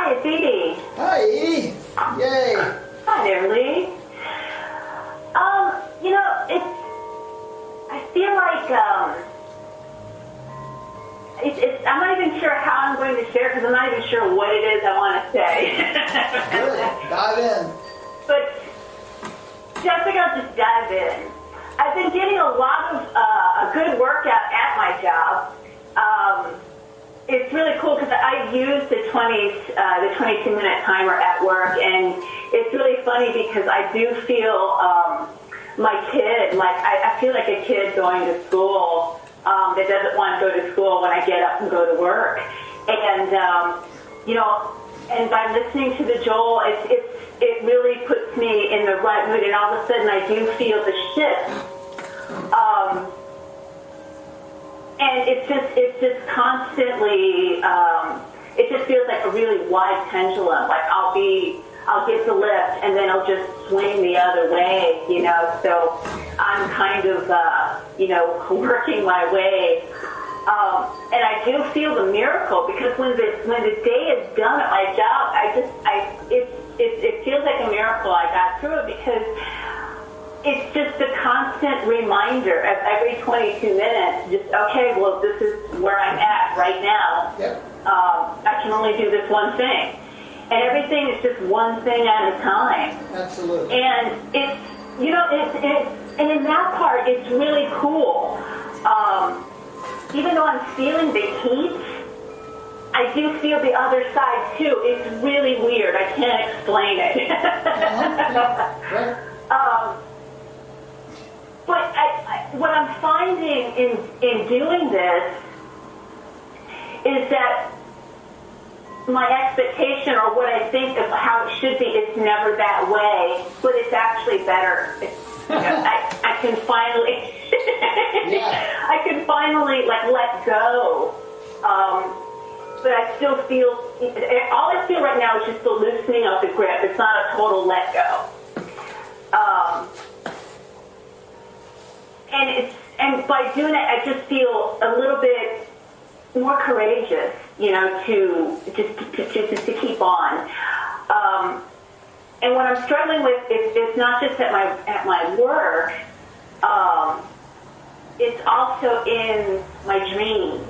Hi, it's Edie. Hi, Edie. Yay. Hi there, Lee. I feel like, I'm not even sure how I'm going to share because I'm not even sure what it is I want to say. Good. Dive in. But I think I'll just dive in. I've been getting a lot of a good workout at my job. It's really cool because I use the 22-minute timer at work, and it's really funny because I do feel my kid, like I feel like a kid going to school that doesn't want to go to school when I get up and go to work. And, and by listening to the Joel, it really puts me in the right mood, and all of a sudden I do feel the shift. And it's just constantly, it just feels like a really wide pendulum. Like I'll get the lift and then I'll just swing the other way, so I'm kind of, working my way. And I do feel the miracle because when the day is done at my job, it feels like a miracle I got through it because it's just a constant reminder of every 22 minutes, just, okay, well, this is where I'm at right now. Yep. I can only do this one thing. And everything is just one thing at a time. Absolutely. And and in that part, it's really cool. Even though I'm feeling the heat, I do feel the other side, too. It's really weird. I can't explain it. Right. But what I'm finding in doing this is that my expectation or what I think of how it should be is never that way, but it's actually better. I can finally, I can finally let go. But I still feel, all I feel right now is just the loosening of the grip. It's not a total let go. And by doing it, I just feel a little bit more courageous, to keep on. And what I'm struggling with is not just at my work. It's also in my dreams.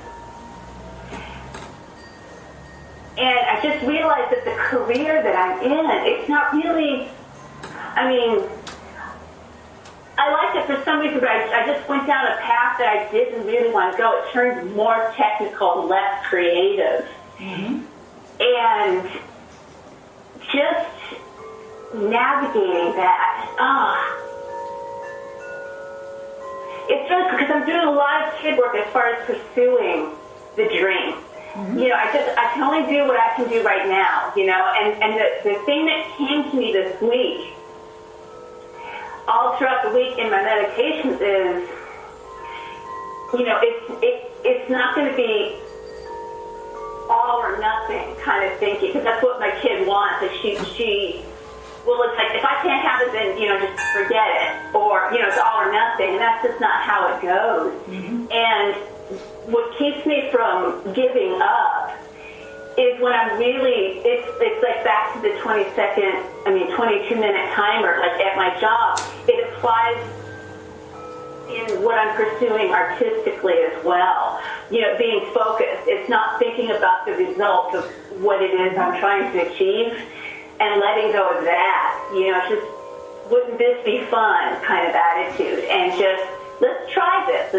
And I just realized that the career that I'm in, it's not really. I liked it for some reason, but I just went down a path that I didn't really want to go. It turned more technical, less creative. Mm-hmm. And just navigating that, it's really because I'm doing a lot of kid work as far as pursuing the dream. Mm-hmm. I can only do what I can do right now, and the thing that came to me this week, all throughout the week in my meditations is, it's not going to be all or nothing kind of thinking, because that's what my kid wants. Like it's like, if I can't have it, then, just forget it. Or, it's all or nothing, and that's just not how it goes. Mm-hmm. And what keeps me from giving up is when I'm really, it's like back to the 22-minute timer, like at my job. It applies in what I'm pursuing artistically as well. Being focused. It's not thinking about the results of what it is I'm trying to achieve and letting go of that. It's just, wouldn't this be fun kind of attitude. And just, let's try this,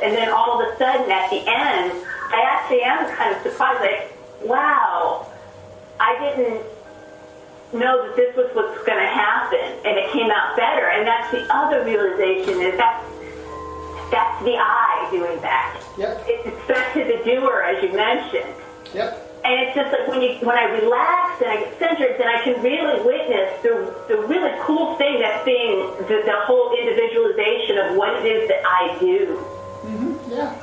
And then all of a sudden at the end, I actually am kind of surprised, like, wow, I didn't know that this was what's going to happen, and it came out better. And that's the other realization, is that's the I doing that. Yep. It's back to the doer, as you mentioned. Yep. And it's just like when I relax and I get centered, then I can really witness the really cool thing that's being the whole individualization of what it is that I do. Mm-hmm. Yeah.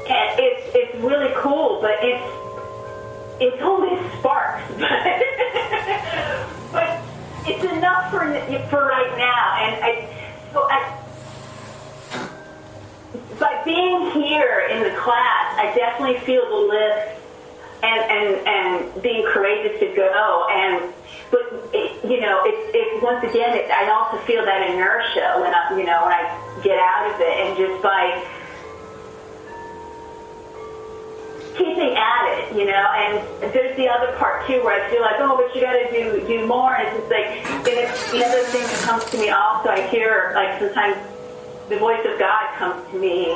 And it's really cool, but it's only sparks, but it's enough for right now. And by being here in the class, I definitely feel the lift and being courageous to go. But it's once again, I also feel that inertia when I get out of it, and just by keeping at it, and there's the other part too where I feel like, oh, but you got to do more, and it's just like, and it's the other thing that comes to me also. I hear, like, sometimes the voice of God comes to me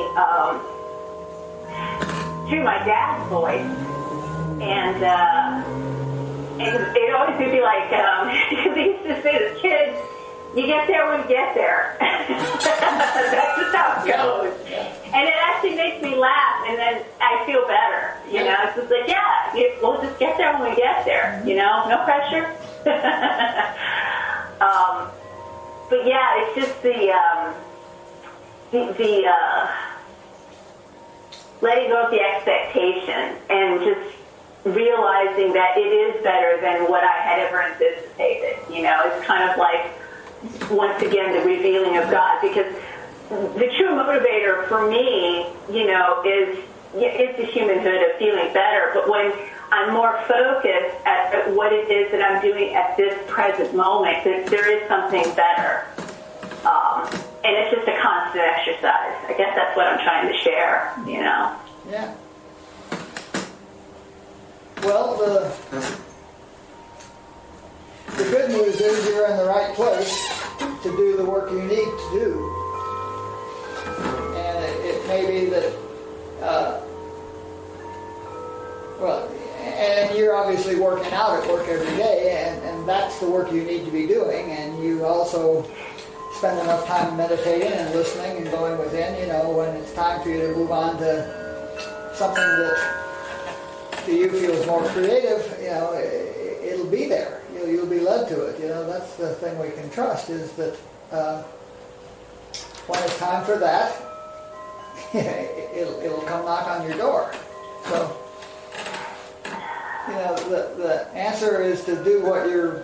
through my dad's voice, and it always would be like, because he used to say to kids, you get there when you get there. That's just how it goes. And it actually makes me laugh, and then I feel better. It's just like, we'll just get there when we get there. No pressure. But yeah, it's just the letting go of the expectation and just realizing that it is better than what I had ever anticipated. It's kind of like, once again, the revealing of God, because the true motivator for me, is the humanhood of feeling better. But when I'm more focused at what it is that I'm doing at this present moment, that there is something better. And it's just a constant exercise. I guess that's what I'm trying to share, Yeah. Well, the good news is you're in the right place to do the work you need to do. And it may be that, and you're obviously working out at work every day, and that's the work you need to be doing. And you also spend enough time meditating and listening and going within, when it's time for you to move on to something that to you feels more creative, it'll be there. You'll be led to it. That's the thing we can trust, is that when it's time for that, it'll come knock on your door. So, the answer is to do what you're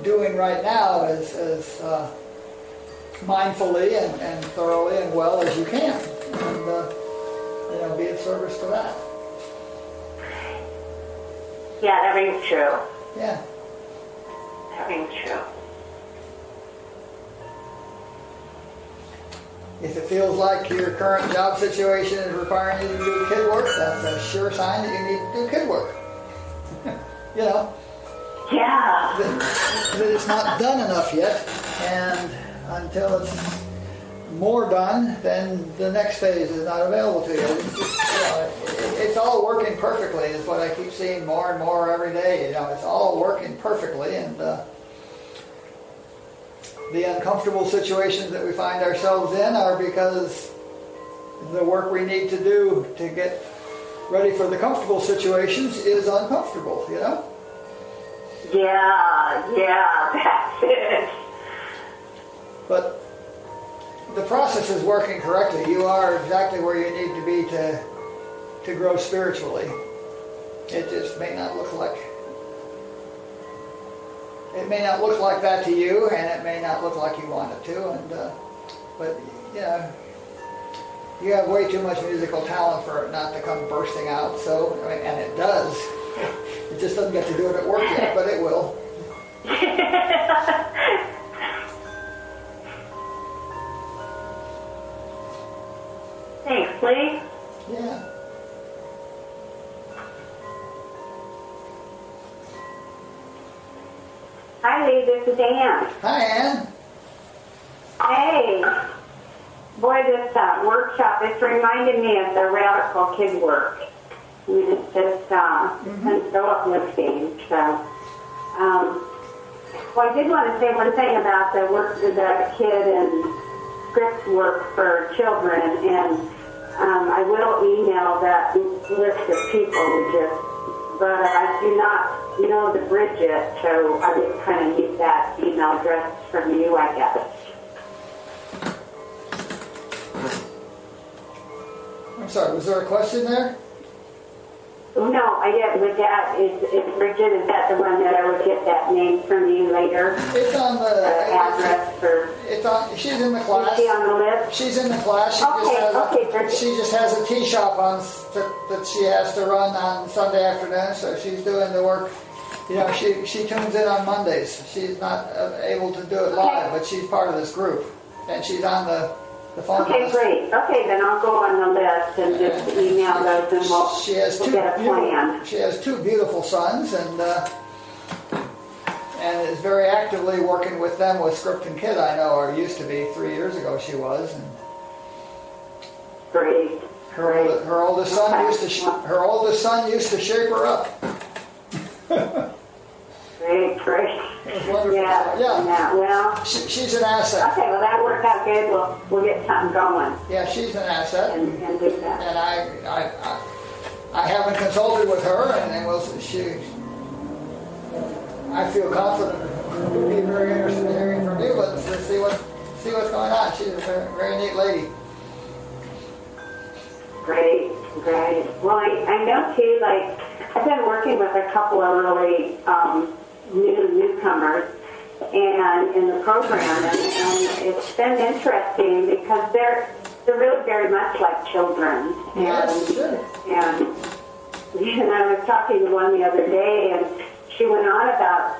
doing right now as mindfully and thoroughly and well as you can, and be of service to that. Yeah, that rings true. Yeah. That rings true. If it feels like your current job situation is requiring you to do kid work, that's a sure sign that you need to do kid work. Yeah. That it's not done enough yet, and until it's more done, then the next phase is not available to you. It's just, it's all working perfectly, is what I keep seeing more and more every day. It's all working perfectly, and the uncomfortable situations that we find ourselves in are because the work we need to do to get ready for the comfortable situations is uncomfortable, Yeah, that's it. But the process is working correctly. You are exactly where you need to be to grow spiritually. It just may not look like that to you, and it may not look like you want it to. But you have way too much musical talent for it not to come bursting out. So, and it does. It just doesn't get to do it at work yet, but it will. Thanks, Lee. Yeah. Hi, Lee. This is Ann. Hi, Ann. Hey. Boy, this workshop, this reminded me of the radical kid work. It's just so uplifting. So, well, I did want to say one thing about the work, the kid and script work for children, and I will email that list of people but I do not know the Bridget, so I would kind of need that email address from you, I guess. I'm sorry, was there a question there? No, I didn't. With that, is Bridget, is that the one that I would get that name from you later? It's on the address for... It's on, she's in the class. Is she on the list? She's in the class. She just has a tea shop that she has to run on Sunday afternoon, so she's doing the work. You know, she tunes in on Mondays. She's not able to do it live, but she's part of this group, and she's on the phone list. Okay, great. Okay, then I'll go on the list and just email those, and we'll get a plan. She has two beautiful sons, and is very actively working with them with Script and Kid. I know, or used to be. 3 years ago she was. And great. Her oldest son used to shape her up. Great. It was wonderful. Yeah. Well, she's an asset. Okay, well that worked out good. We'll get something going. Yeah, she's an asset. And do that. And I haven't consulted with her, and I feel confident. We'd be very interested in hearing from you, but to see what's going on. She's a very, very neat lady. Great. Well, I know too, like, I've been working with a couple of really newcomers and in the program, and it's been interesting because they're really very much like children. Yes, sure. And I was talking to one the other day, and she went on about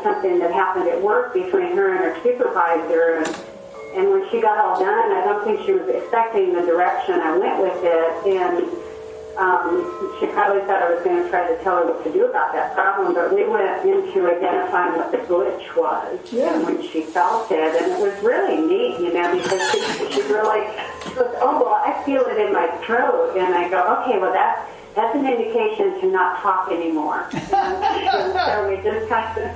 something that happened at work between her and her supervisor, and when she got all done, I don't think she was expecting the direction I went with it, and she probably thought I was going to try to tell her what to do about that problem, but we went into identifying what the glitch was, and when she felt it, and it was really neat, because she goes, oh, well, I feel it in my throat, and I go, okay, well, that's an indication to not talk anymore. And so we just kind of,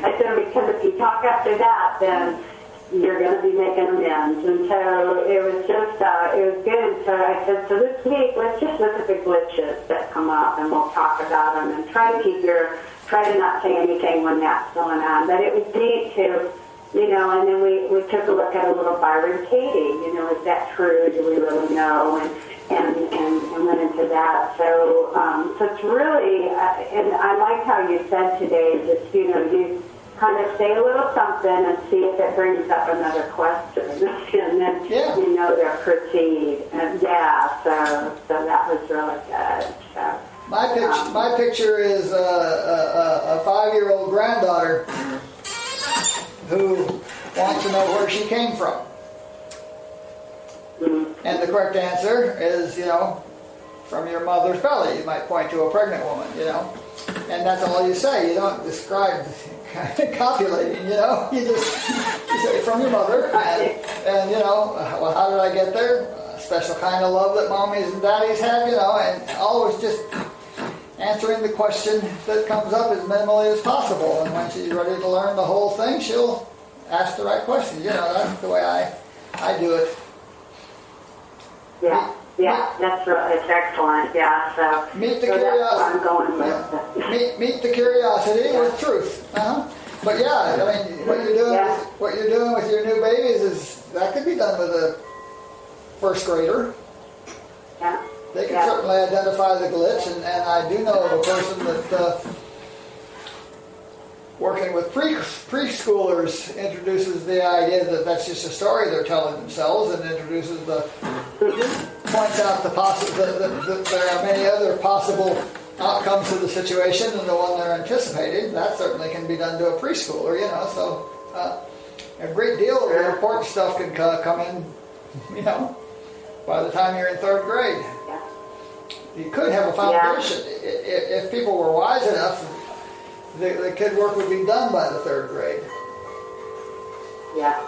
I said, because if you talk after that, then you're going to be making amends. And so it was just, it was good. And so I said, so this week, let's just look at the glitches that come up, and we'll talk about them, and try to not say anything when that's going on. But it was neat to, and then we took a look at a little Byron Katie, is that true? Do we really know? And went into that. So it's really, and I like how you said today, just, you kind of say a little something and see if it brings up another question. And then, they'll proceed. And so that was really good. So, my picture is a 5-year-old granddaughter who wants to know where she came from. And the correct answer is, from your mother's belly. You might point to a pregnant woman, and that's all you say. You don't describe copulating, you say from your mother, and well, how did I get there? A special kind of love that mommies and daddies have, and always just answering the question that comes up as minimally as possible. And when she's ready to learn the whole thing, she'll ask the right questions. That's the way I do it. Yeah, it's excellent. Yeah, so meet the curiosity. That's what I'm going with. Meet the curiosity with truth. But what you're doing with your new babies that could be done with a first grader. Yeah. They can certainly identify the glitch, and I do know of a person that working with preschoolers introduces the idea that that's just a story they're telling themselves, and introduces points out that there are many other possible outcomes to the situation than the one they're anticipating. That certainly can be done to a preschooler, so a great deal of the important stuff can come in, by the time you're in 3rd grade. You could have a foundation. If people were wise enough, the kid work would be done by the 3rd grade. Yeah,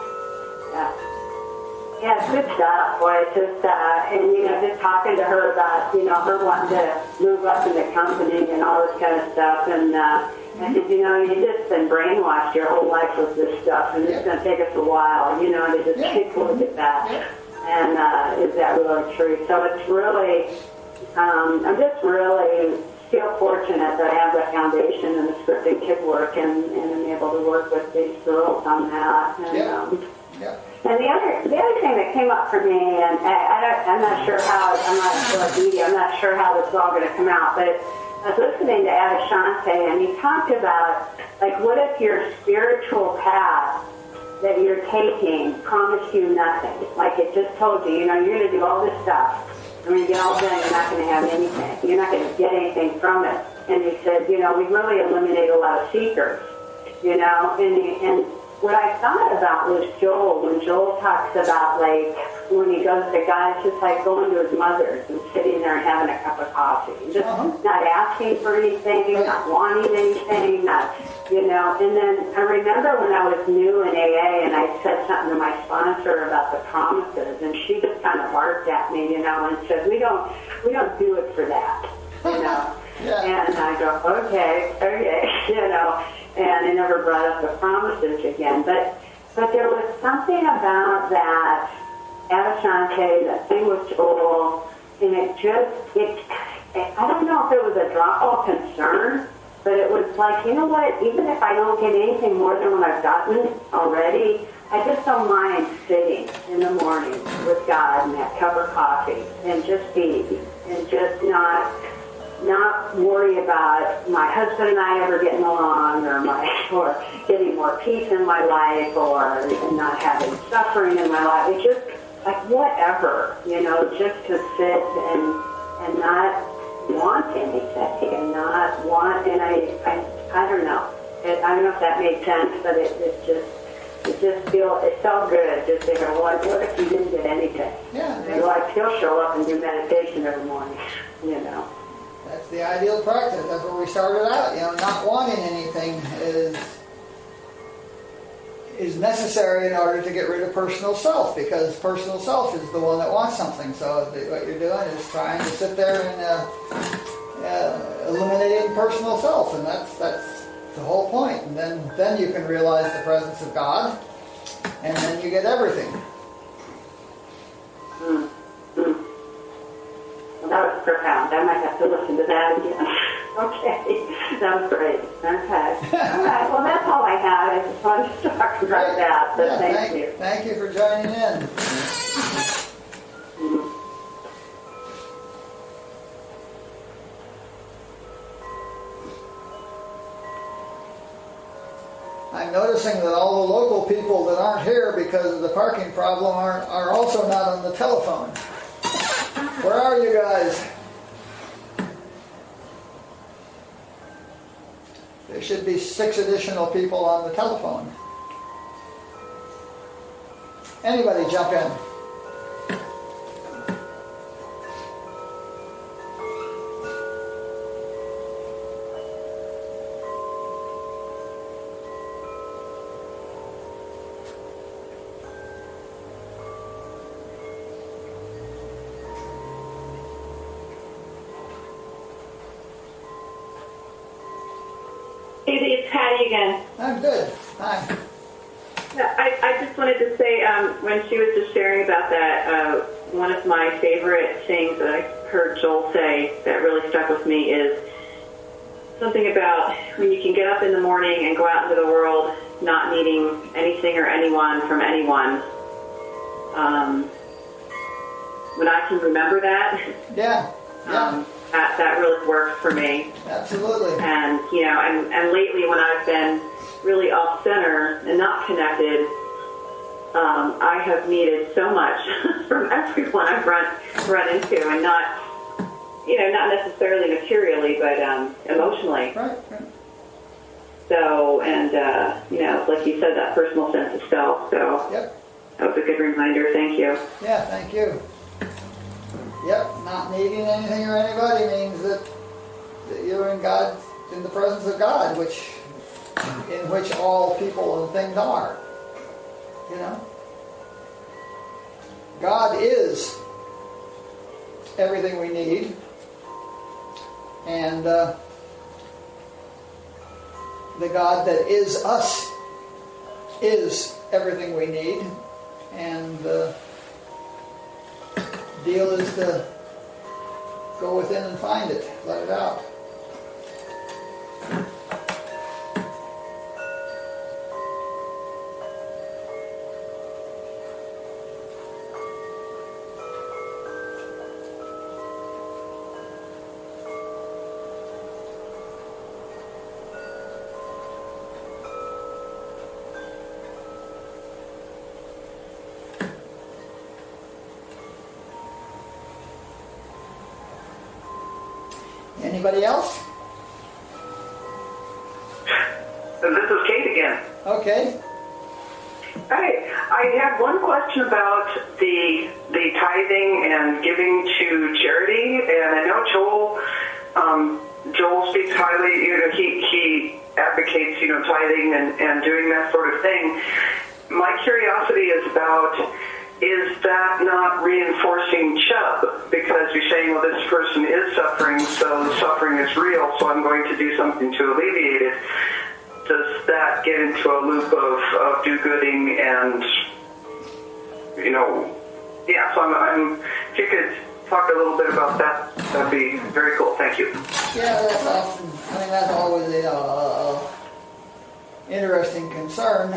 good stuff, boy. Just just talking to her about her wanting to move up in the company and all this kind of stuff, and I said, you've just been brainwashed your whole life with this stuff, and it's going to take us a while, to just take a look at that. And is that really true? So it's really, I'm just really feel fortunate that I have the foundation in the scripted kid work, and am able to work with these girls on that. And, Yeah. And the other thing that came up for me, and I'm not sure how, I'm not sure how this is all going to come out, but I was listening to Adashante, and he talked about, like, what if your spiritual path that you're taking promised you nothing? Like, it just told you, you're going to do all this stuff. And when you get all done, you're not going to have anything. You're not going to get anything from it. And he said, we really eliminate a lot of seekers, and what I thought about was Joel, when Joel talks about, like, when he goes to God, it's just like going to his mother's and sitting there and having a cup of coffee. Just not asking for anything, not wanting anything, and then I remember when I was new in AA and I said something to my sponsor about the promises, and she just kind of barked at me, and said, we don't do it for that, Yeah. And I go, okay, and I never brought up the promises again. But there was something about that Adashante, that thing with Joel, and I don't know if it was a drop of concern, but it was like, you know what, even if I don't get anything more than what I've gotten already, I just don't mind sitting in the morning with God and that cup of coffee and just be, and just not worry about my husband and I ever getting along, or getting more peace in my life, or not having suffering in my life. It's just like whatever, just to sit and not want anything, and not want, and I don't know. I don't know if that made sense, but it felt good just thinking, what if you didn't get anything? Yeah. I'd still show up and do meditation every morning, That's the ideal practice. That's where we started out. Not wanting anything is necessary in order to get rid of personal self, because personal self is the one that wants something. So what you're doing is trying to sit there and eliminating personal self, and that's the whole point. And then you can realize the presence of God, and then you get everything. That was profound. I might have to listen to that again. Okay. That was great. Okay. All right. Well, that's all I had. I just wanted to talk about that. But thank you. Thank you for joining in. I'm noticing that all the local people that aren't here because of the parking problem are also not on the telephone. Where are you guys? There should be 6 additional people on the telephone. Anybody jump in? It's Patty again. I'm good. Hi. I just wanted to say, when she was just sharing about that, one of my favorite things that I heard Joel say that really stuck with me is something about when you can get up in the morning and go out into the world not needing anything or anyone from anyone. When I can remember that, Yeah. that really works for me. Absolutely. And, and lately when I've been really off center and not connected, I have needed so much from everyone I've run into, and not necessarily materially, but emotionally. Right. So, and, like you said, that personal sense of self. So Yep. that was a good reminder. Thank you. Yeah, thank you. Yep, not needing anything or anybody means that you're in the presence of God, in which all people and things are. God is everything we need, and the God that is us is everything we need, and the deal is to go within and find it, let it out. Anybody else? This is Kate again. Okay. Hi, I have one question about the tithing and giving to charity, and I know Joel speaks highly. He advocates tithing and doing that sort of thing. My curiosity is about, is that not reinforcing Chubb? Because you're saying, well, this person is suffering, so the suffering is real, so I'm going to do something to alleviate it. Does that get into a loop of do-gooding and, so I'm, if you could talk a little bit about that, that'd be very cool. Thank you. Yeah, that's always a interesting concern.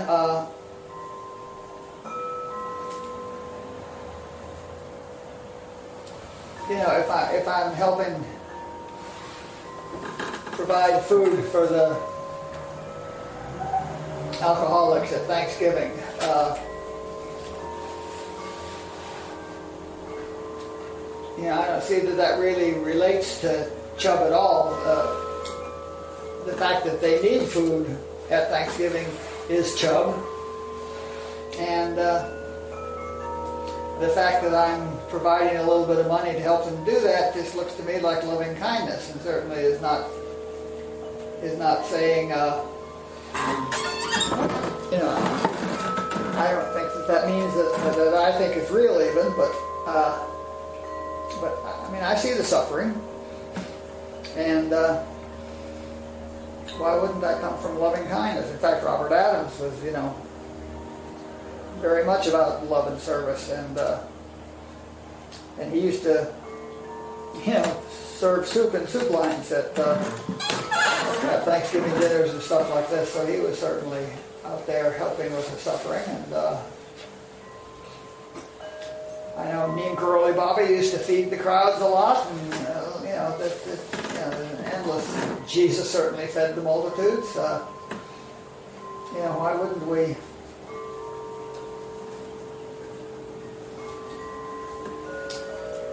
If I'm helping provide food for the alcoholics at Thanksgiving, I don't see that really relates to Chubb at all. The fact that they need food at Thanksgiving is Chubb, and the fact that I'm providing a little bit of money to help them do that just looks to me like loving kindness, and certainly is not saying, I don't think that means that I think it's real even, but I mean, I see the suffering, and why wouldn't that come from loving kindness? In fact, Robert Adams was, very much about love and service, and he used to, serve soup in soup lines at Thanksgiving dinners and stuff like this. So he was certainly out there helping with the suffering, and I know me and Curly Bobby used to feed the crowds a lot, and endless. Jesus certainly fed the multitudes. Why wouldn't we?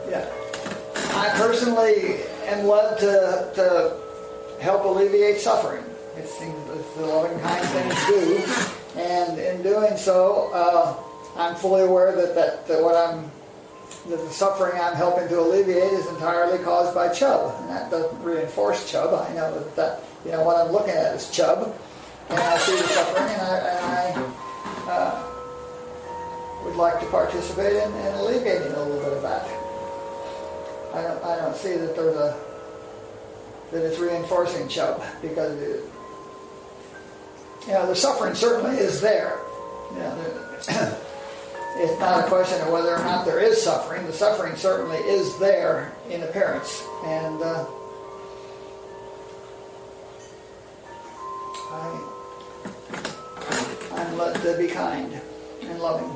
Yeah, I personally am led to help alleviate suffering. It seems it's the loving kind thing to do, and in doing so, I'm fully aware that the suffering I'm helping to alleviate is entirely caused by Chubb, and that doesn't reinforce Chubb. I know that what I'm looking at is Chubb, and I see the suffering, and I would like to participate in alleviating a little bit of that. I don't see that that it's reinforcing Chubb, because the suffering certainly is there. It's not a question of whether or not there is suffering. The suffering certainly is there in appearance, and I'm led to be kind and loving.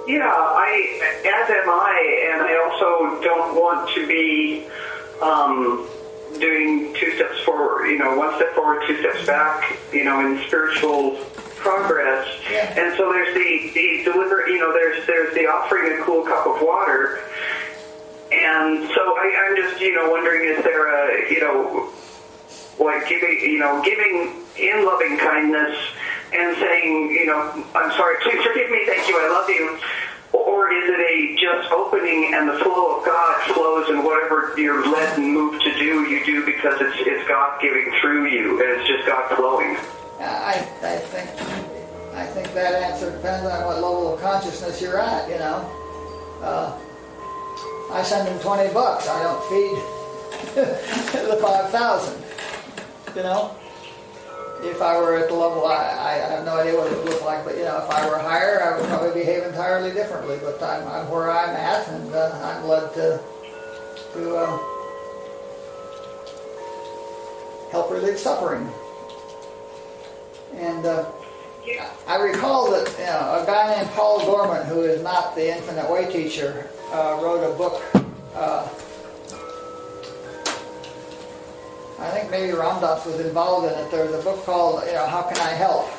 Yeah, as am I, and I also don't want to be doing two steps forward, one step forward, two steps back, in spiritual progress. Yeah. And so there's the deliberate, there's the offering a cool cup of water. And so I'm just, wondering, is there giving in loving kindness and saying, I'm sorry, please forgive me, thank you, I love you, or is it just opening and the flow of God flows, and whatever you're led and moved to do, you do because it's God giving through you, and it's just God flowing? I think that answer depends on what level of consciousness you're at. I send them $20. I don't feed the 5,000. If I were at the level, I have no idea what it would look like, but if I were higher, I would probably behave entirely differently. But I'm where I'm at, and I'm led to help relieve suffering. And I recall that a guy named Paul Gorman, who is not the Infinite Way teacher, wrote a book. I think maybe Ramdas was involved in it. There's a book called How Can I Help?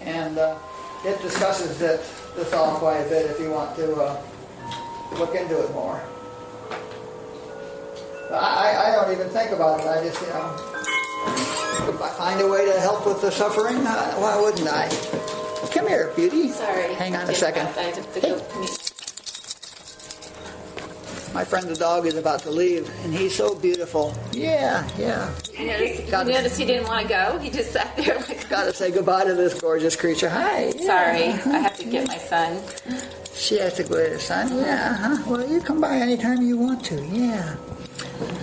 And it discusses this all quite a bit if you want to look into it more. I don't even think about it. I just, you know, if I find a way to help with the suffering, why wouldn't I? Come here, beauty. Sorry. Hang on a second. I have to go. My friend the dog is about to leave, and he's so beautiful. Yeah. You notice he didn't want to go? He just sat there like... Got to say goodbye to this gorgeous creature. Hi. Yeah. Sorry, I have to get my son. She has to go to her son. Yeah. Huh? Well, you come by anytime you want to. Yeah.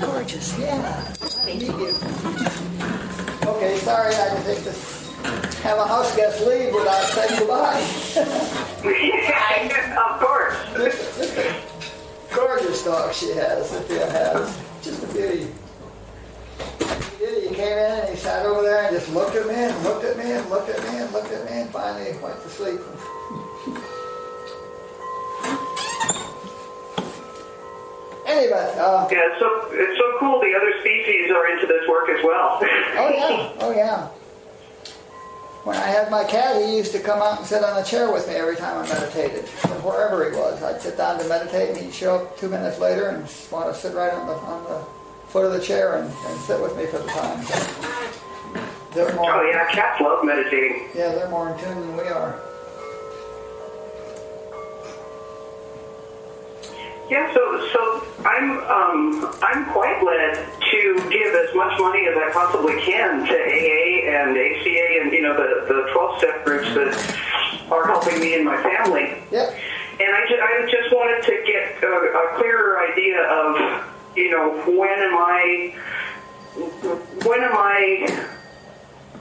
Gorgeous. Yeah. Thank you. Okay, sorry I had to have a house guest leave without saying goodbye. Of course. Just a gorgeous dog she has, Cynthia has. Just a beauty. He came in and he sat over there and just looked at me and looked at me and looked at me and looked at me and finally went to sleep. Anyway, Yeah, it's so cool. The other species are into this work as well. oh yeah. When I had my cat, he used to come out and sit on a chair with me every time I meditated, wherever he was. I'd sit down to meditate, and he'd show up 2 minutes later and want to sit right on the foot of the chair and sit with me for the time. So they're more, Oh yeah, cats love meditating. yeah, they're more in tune than we are. Yeah, so I'm quite led to give as much money as I possibly can to AA and ACA and the 12-step groups that are helping me and my family. Yep. And I just wanted to get a clearer idea of when am I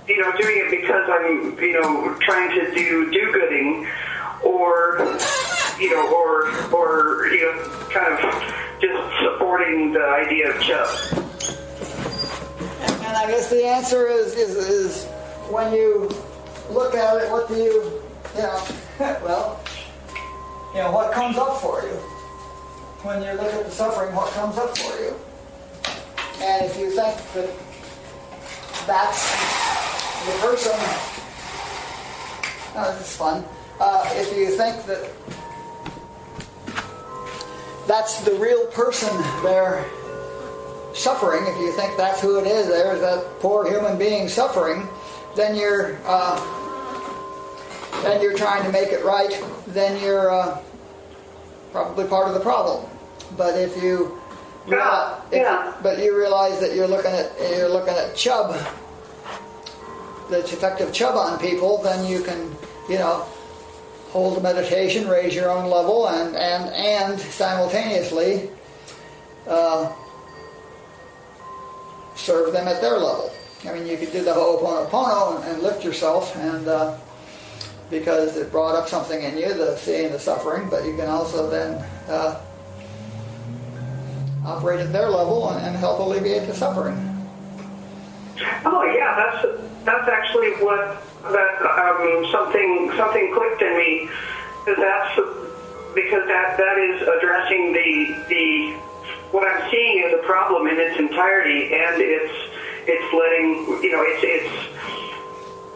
doing it because I'm trying to do do-gooding or kind of just supporting the idea of Chubb. And I guess the answer is when you look at it, what do you what comes up for you? When you look at the suffering, what comes up for you? And if you think that that's the person, this is fun. If you think that that's the real person they're suffering, if you think that's who it is, there's that poor human being suffering, then you're trying to make it right, then you're probably part of the problem. But if you but you realize that you're looking at Chubb, that's effective Chubb on people, then you can hold the meditation, raise your own level, and simultaneously serve them at their level. I mean, you could do the Ho'oponopono and lift yourself, and because it brought up something in you, the seeing the suffering, but you can also then operate at their level and help alleviate the suffering. Oh yeah, that's actually what something clicked in me, because that is addressing the what I'm seeing as a problem in its entirety, and it's letting it's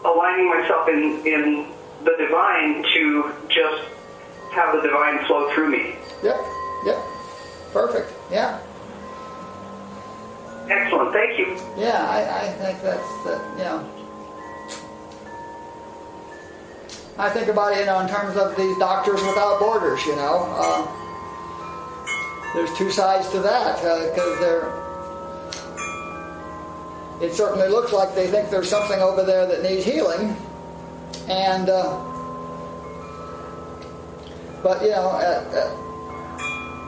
aligning myself in the divine to just have the divine flow through me. Yep. Perfect. Yeah. Excellent. Thank you. Yeah, I think I think about it, in terms of these Doctors Without Borders, there's two sides to that, because it certainly looks like they think there's something over there that needs healing, and but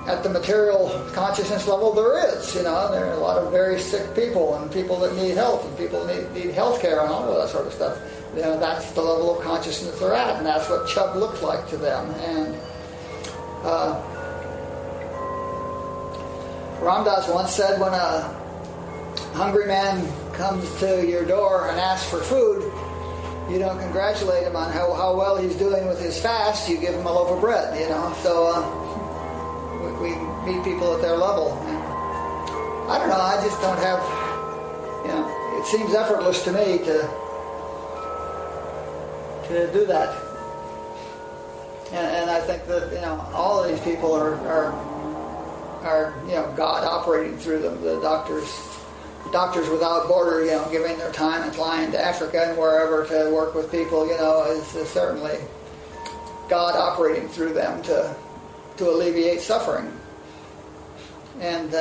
at the material consciousness level, there is, there are a lot of very sick people and people that need health and people that need health care and all of that sort of stuff. That's the level of consciousness they're at, and that's what Chubb looks like to them. And Ramdas once said, when a hungry man comes to your door and asks for food, you don't congratulate him on how well he's doing with his fast, you give him a loaf of bread, So we meet people at their level. And I don't know, I just don't have, it seems effortless to me to do that. And I think that, all of these people are are God operating through them. The Doctors Without Borders, giving their time and flying to Africa and wherever to work with people, is certainly God operating through them to alleviate suffering. And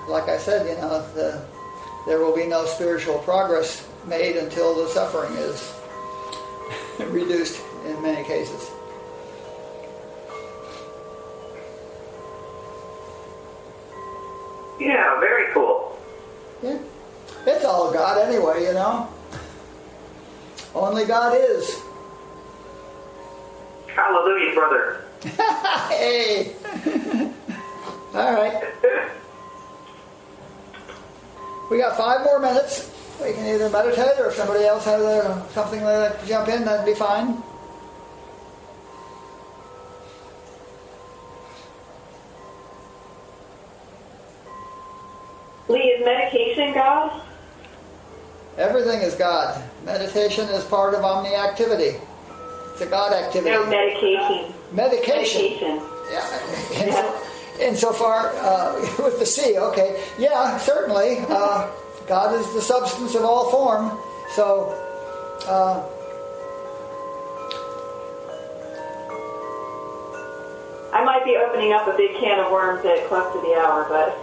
like I said, there will be no spiritual progress made until the suffering is reduced in many cases. Yeah, very cool. Yeah. It's all God anyway, Only God is. Hallelujah, brother. Hey! All right. We got 5 more minutes. We can either meditate, or if somebody else has something they'd like to jump in, that'd be fine. Lee, is medication God? Everything is God. Meditation is part of omni-activity. It's a God activity. No, medication. Medication. Yeah. Insofar, with the C, okay. Yeah, certainly. God is the substance of all form. So, I might be opening up a big can of worms at close to the hour, but...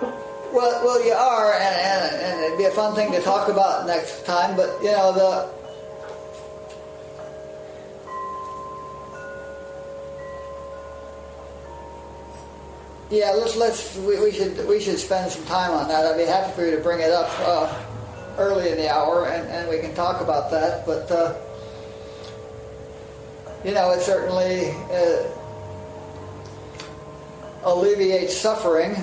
Well, you are, and it'd be a fun thing to talk about next time. But we should spend some time on that. I'd be happy for you to bring it up early in the hour, and we can talk about that. But it certainly alleviates suffering.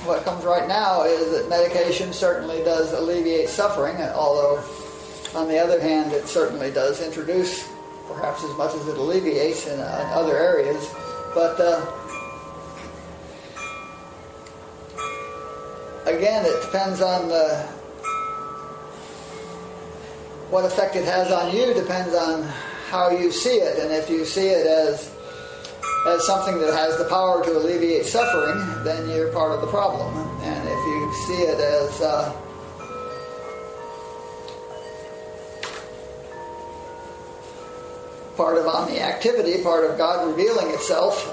What comes right now is that medication certainly does alleviate suffering, although on the other hand it certainly does introduce perhaps as much as it alleviates in other areas. But again, it depends on what effect it has on you, depends on how you see it. And if you see it as something that has the power to alleviate suffering, then you're part of the problem. And if you see it as part of omni-activity, part of God revealing itself,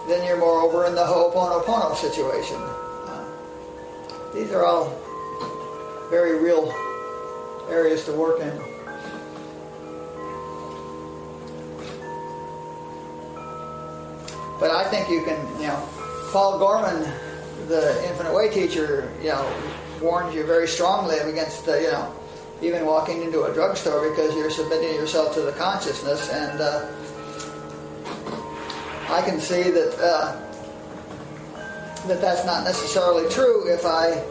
then you're moreover in the Ho'oponopono situation. These are all very real areas to work in. But I think you can, Paul Gorman, the Infinite Way teacher, warns you very strongly against, even walking into a drugstore, because you're submitting yourself to the consciousness. And I can see that that's not necessarily true if I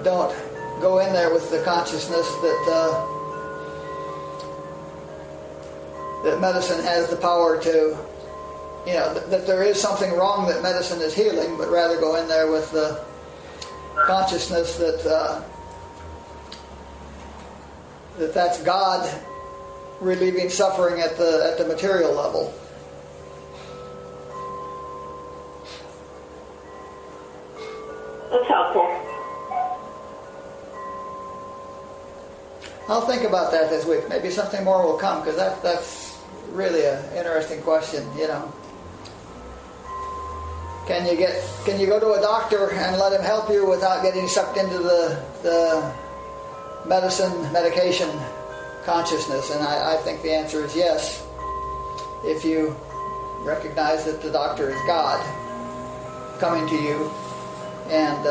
don't go in there with the consciousness that medicine has the power to, that there is something wrong that medicine is healing, but rather go in there with the consciousness that's God relieving suffering at the material level. That's helpful. I'll think about that this week. Maybe something more will come, because that's really an interesting question. Can you go to a doctor and let him help you without getting sucked into the medication consciousness? And I think the answer is yes, if you recognize that the doctor is God coming to you and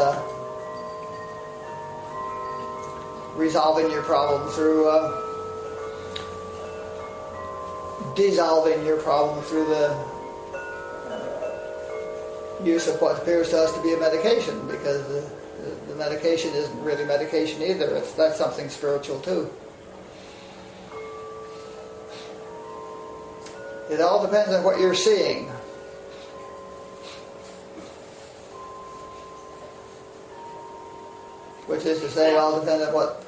resolving your problem through dissolving your problem through the use of what appears to us to be a medication, because the medication isn't really medication either. That's something spiritual too. It all depends on what you're seeing. Which is to say, it all depends on what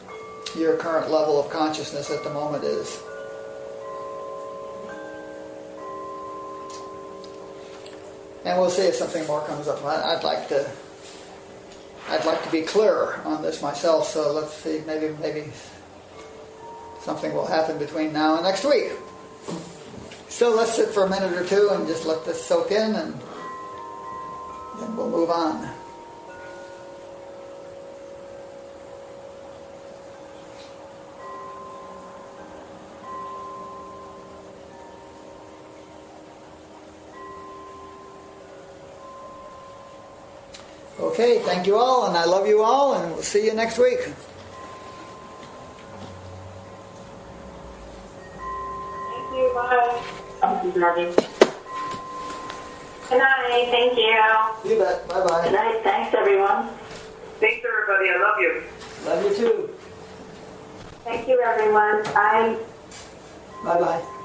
your current level of consciousness at the moment is. And we'll see if something more comes up. I'd like to be clearer on this myself, so let's see, maybe something will happen between now and next week. So let's sit for a minute or two and just let this soak in, and then we'll move on. Okay, thank you all, and I love you all, and we'll see you next week. Thank you. Bye. Thank you, Margie. Good night. Thank you. You bet. Bye-bye. Good night. Thanks, everyone. Thanks, everybody. I love you. Love you too. Thank you, everyone. Bye. Bye-bye.